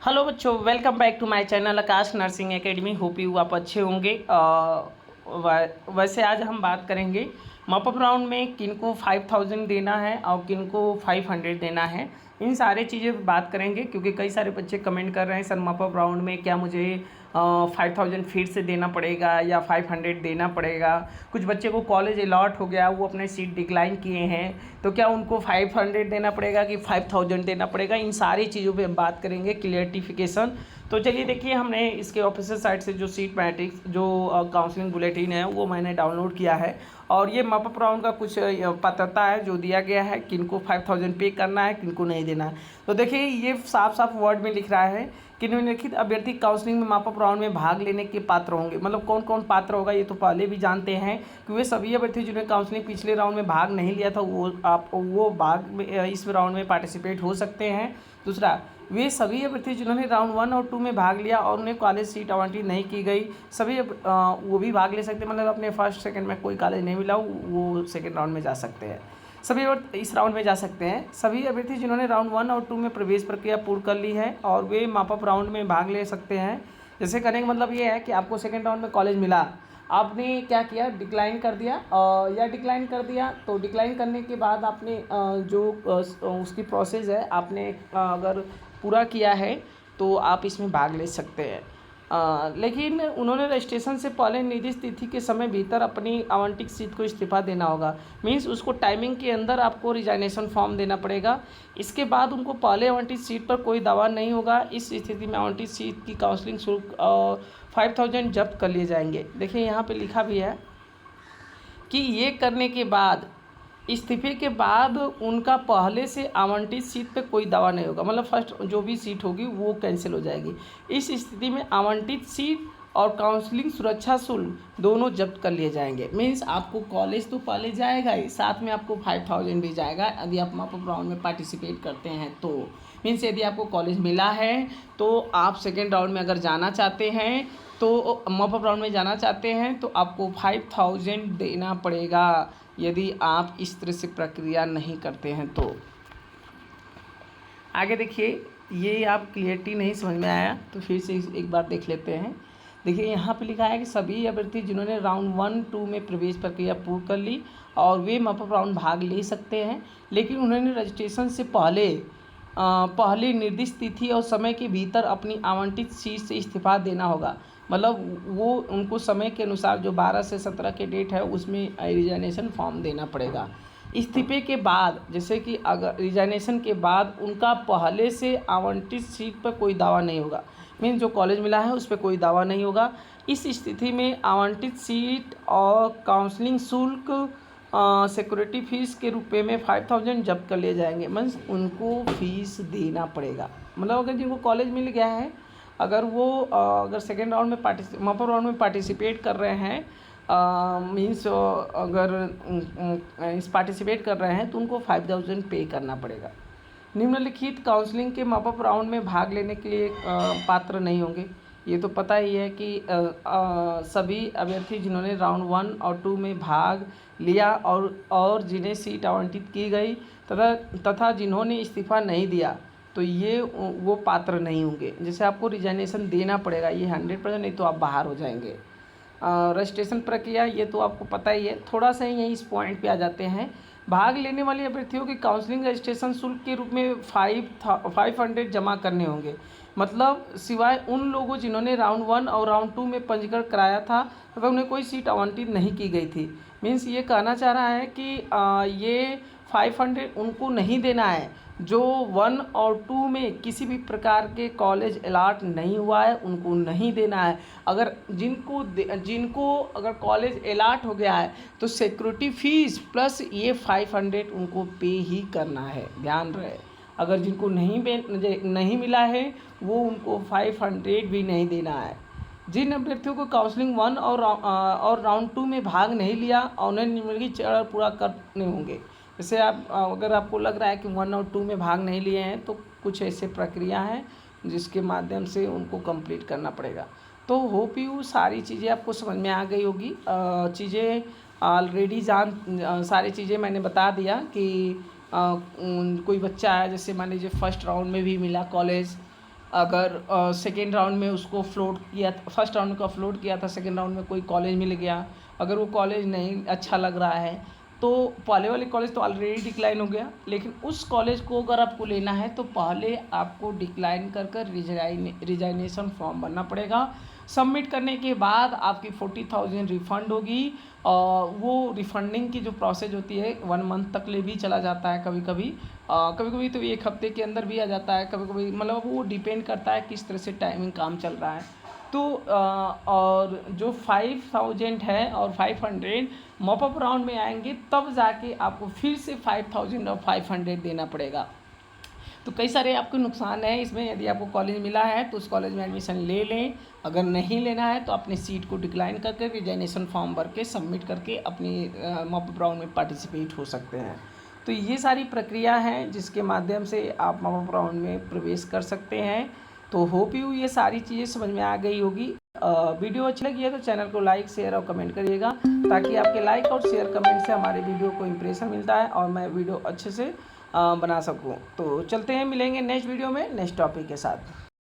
Hello बच्चों, welcome back to my channel Aakash nursing academy. Hope you आप अच्छे होंगे। वैसे आज हम बात करेंगे मॉपअप राउंड में किनको 5000 देना है और किनको 500 देना है। इन सारे चीज़ें पर बात करेंगे क्योंकि कई सारे बच्चे कमेंट कर रहे हैं सर मॉपअप राउंड में क्या मुझे 5000 फिर से देना पड़ेगा या 500 देना पड़ेगा। कुछ बच्चे को कॉलेज अलॉट हो गया, वो अपने सीट डिक्लाइन किए हैं, तो क्या उनको 500 देना पड़ेगा कि 5000 देना पड़ेगा। इन सारी चीज़ों पे हम बात करेंगे, क्लियरिफिकेशन। तो चलिए देखिए, हमने इसके ऑफिशियल साइट से जो सीट मैट्रिक्स जो काउंसलिंग बुलेटिन है वो मैंने डाउनलोड किया है और ये मॉपअप राउंड का कुछ पात्रता है जो दिया गया है, किनको 5000 पे करना है, किनको नहीं देना है। तो देखिए ये साफ साफ वर्ड में लिख रहा है कि निम्नलिखित अभ्यर्थी काउंसलिंग में मॉपअप राउंड में भाग लेने के पात्र होंगे। मतलब कौन कौन पात्र होगा ये तो पहले भी जानते हैं कि वे सभी अभ्यर्थी जिन्होंने काउंसलिंग पिछले राउंड में भाग नहीं लिया था वो भाग में इस राउंड में पार्टिसिपेट हो सकते हैं। दूसरा, वे सभी अभ्यर्थी जिन्होंने राउंड 1 और 2 में भाग लिया और उन्हें कॉलेज सीट आवंटित नहीं की गई, सभी वो भी भाग ले सकते हैं। मतलब अपने फर्स्ट सेकंड में कोई कॉलेज नहीं मिला वो सेकंड राउंड में जा सकते हैं, सभी इस राउंड में जा सकते हैं। सभी अभ्यर्थी जिन्होंने राउंड 1 और 2 में प्रवेश प्रक्रिया पूर्ण कर ली है और वे मॉपअप राउंड में भाग ले सकते हैं। जैसे करने का मतलब ये है कि आपको सेकेंड राउंड में कॉलेज मिला, आपने क्या किया, डिक्लाइन कर दिया या डिक्लाइन कर दिया। तो डिक्लाइन करने के बाद आपने उसकी प्रोसेस है, आपने अगर पूरा किया है तो आप इसमें भाग ले सकते हैं। लेकिन उन्होंने रजिस्ट्रेशन से पहले निर्दिष्ट तिथि के समय भीतर अपनी आवंटित सीट को इस्तीफा देना होगा। मीन्स उसको टाइमिंग के अंदर आपको रिजाइनेशन फॉर्म देना पड़ेगा। इसके बाद उनको पहले आवंटित सीट पर कोई दावा नहीं होगा। इस स्थिति में आवंटित सीट की काउंसलिंग शुल्क 5000 जब्त कर लिए जाएंगे। देखिए यहाँ पे लिखा भी है कि ये करने के बाद इस्तीफे के बाद उनका पहले से आवंटित सीट पे कोई दावा नहीं होगा। मतलब फर्स्ट जो भी सीट होगी वो कैंसिल हो जाएगी। इस स्थिति में आवंटित सीट और काउंसलिंग सुरक्षा शुल्क दोनों जब्त कर लिए जाएंगे। मीन्स आपको कॉलेज तो पहले जाएगा ही, साथ में आपको 5000 भी जाएगा यदि आप मॉपअप राउंड में पार्टिसिपेट करते हैं तो। मीन्स यदि आपको कॉलेज मिला है तो आप सेकेंड राउंड में अगर जाना चाहते हैं तो मॉपअप राउंड में जाना चाहते हैं तो आपको 5000 देना पड़ेगा यदि आप इस तरह से प्रक्रिया नहीं करते हैं तो। आगे देखिए, ये आप क्लियरिटी नहीं समझ में आया तो फिर से एक बार देख लेते हैं। देखिए यहाँ पे लिखा है कि सभी अभ्यर्थी जिन्होंने राउंड 1-2 में प्रवेश प्रक्रिया पूर्ण कर ली और वे मॉपअप राउंड भाग ले सकते हैं, लेकिन उन्होंने रजिस्ट्रेशन से पहले निर्दिष्ट तिथि और समय के भीतर अपनी आवंटित सीट से इस्तीफा देना होगा। मतलब वो उनको समय के अनुसार जो 12 से 17 के डेट है उसमें रिजाइनेशन फॉर्म देना पड़ेगा। इस्तीफे के बाद, जैसे कि अगर रिजाइनेशन के बाद उनका पहले से आवंटित सीट पर कोई दावा नहीं होगा। मीन्स जो कॉलेज मिला है उस पर कोई दावा नहीं होगा। इस स्थिति में आवंटित सीट और काउंसलिंग शुल्क सिक्योरिटी फीस के रूप में 5000 जब्त कर लिए जाएंगे। मीन्स उनको फीस देना पड़ेगा। मतलब अगर जिनको कॉलेज मिल गया है, अगर वो अगर सेकेंड राउंड में मॉपअप राउंड में पार्टिसिपेट कर रहे हैं, मीन्स अगर इस पार्टिसिपेट कर रहे हैं तो उनको 5000 पे करना पड़ेगा। निम्नलिखित काउंसलिंग के मॉपअप राउंड में भाग लेने के लिए पात्र नहीं होंगे। ये तो पता ही है कि सभी अभ्यर्थी जिन्होंने राउंड 1 और 2 में भाग लिया और जिन्हें सीट आवंटित की गई तथा जिन्होंने इस्तीफा नहीं दिया तो ये वो पात्र नहीं होंगे। जैसे आपको रिजाइनेशन देना पड़ेगा, ये 100%, नहीं तो आप बाहर हो जाएंगे। रजिस्ट्रेशन प्रक्रिया ये तो आपको पता ही है। थोड़ा सा यहीं इस पॉइंट पे आ जाते हैं। भाग लेने वाले अभ्यर्थियों के काउंसलिंग रजिस्ट्रेशन शुल्क के रूप में 500 जमा करने होंगे। मतलब सिवाय उन लोगों जिन्होंने राउंड 1 और राउंड 2 में पंजीकरण कराया था तथा उन्हें कोई सीट आवंटित नहीं की गई थी। मीन्स ये कहना चाह रहा है कि ये 500 उनको नहीं देना है जो 1 और 2 में किसी भी प्रकार के कॉलेज अलॉट नहीं हुआ है, उनको नहीं देना है। अगर जिनको अगर कॉलेज अलॉट हो गया है तो सिक्योरिटी फीस प्लस ये 500 उनको पे ही करना है, ध्यान रहे। अगर जिनको नहीं मिला है वो उनको 500 भी नहीं देना है। जिन अभ्यर्थियों को काउंसलिंग 1 और राउंड 2 में भाग नहीं लिया और उन्हें निम्नलिखित चरण पूरा करने होंगे। जैसे आप अगर आपको लग रहा है कि 1 और 2 में भाग नहीं लिए हैं तो कुछ ऐसे प्रक्रिया हैं जिसके माध्यम से उनको कंप्लीट करना पड़ेगा। तो होप यू सारी चीज़ें आपको समझ में आ गई होगी। चीज़ें ऑलरेडी सारी चीज़ें मैंने बता दिया कि कोई बच्चा है, जैसे मान लीजिए फर्स्ट राउंड में भी मिला कॉलेज अगर सेकेंड राउंड में उसको फ्लोट किया, फर्स्ट राउंड का फ्लोट किया था, सेकेंड राउंड में कोई कॉलेज मिल गया, अगर वो कॉलेज नहीं अच्छा लग रहा है तो पहले वाले कॉलेज तो ऑलरेडी डिक्लाइन हो गया, लेकिन उस कॉलेज को अगर आपको लेना है तो पहले आपको डिक्लाइन कर कर रिजाइनेशन फॉर्म भरना पड़ेगा। सबमिट करने के बाद आपकी 40,000 रिफ़ंड होगी, और वो रिफ़ंडिंग की जो प्रोसेस होती है 1 मंथ तक ले भी चला जाता है, कभी कभी कभी कभी तो 1 हफ्ते के अंदर भी आ जाता है, कभी कभी मतलब वो डिपेंड करता है किस तरह से टाइमिंग काम चल रहा है। तो और जो 5,000 है और 500 मॉपअप राउंड में आएंगे तब जाके आपको फिर से 5,000 और 500 देना पड़ेगा। तो कई सारे आपको नुकसान है इसमें। यदि आपको कॉलेज मिला है तो उस कॉलेज में एडमिशन ले लें, अगर नहीं लेना है तो अपनी सीट को डिक्लाइन करके रिजाइनेशन फॉर्म भर के सबमिट करके अपनी मॉपअप राउंड में पार्टिसिपेट हो सकते हैं। तो ये सारी प्रक्रिया है जिसके माध्यम से आप मॉपअप राउंड में प्रवेश कर सकते हैं। तो होप यू ये सारी चीज़ें समझ में आ गई होगी। वीडियो अच्छी लगी है तो चैनल को लाइक शेयर और कमेंट करिएगा, ताकि आपके लाइक और शेयर कमेंट से हमारे वीडियो को इम्प्रेशन मिलता है और मैं वीडियो अच्छे से बना सकूँ। तो चलते हैं, मिलेंगे नेक्स्ट वीडियो में नेक्स्ट टॉपिक के साथ।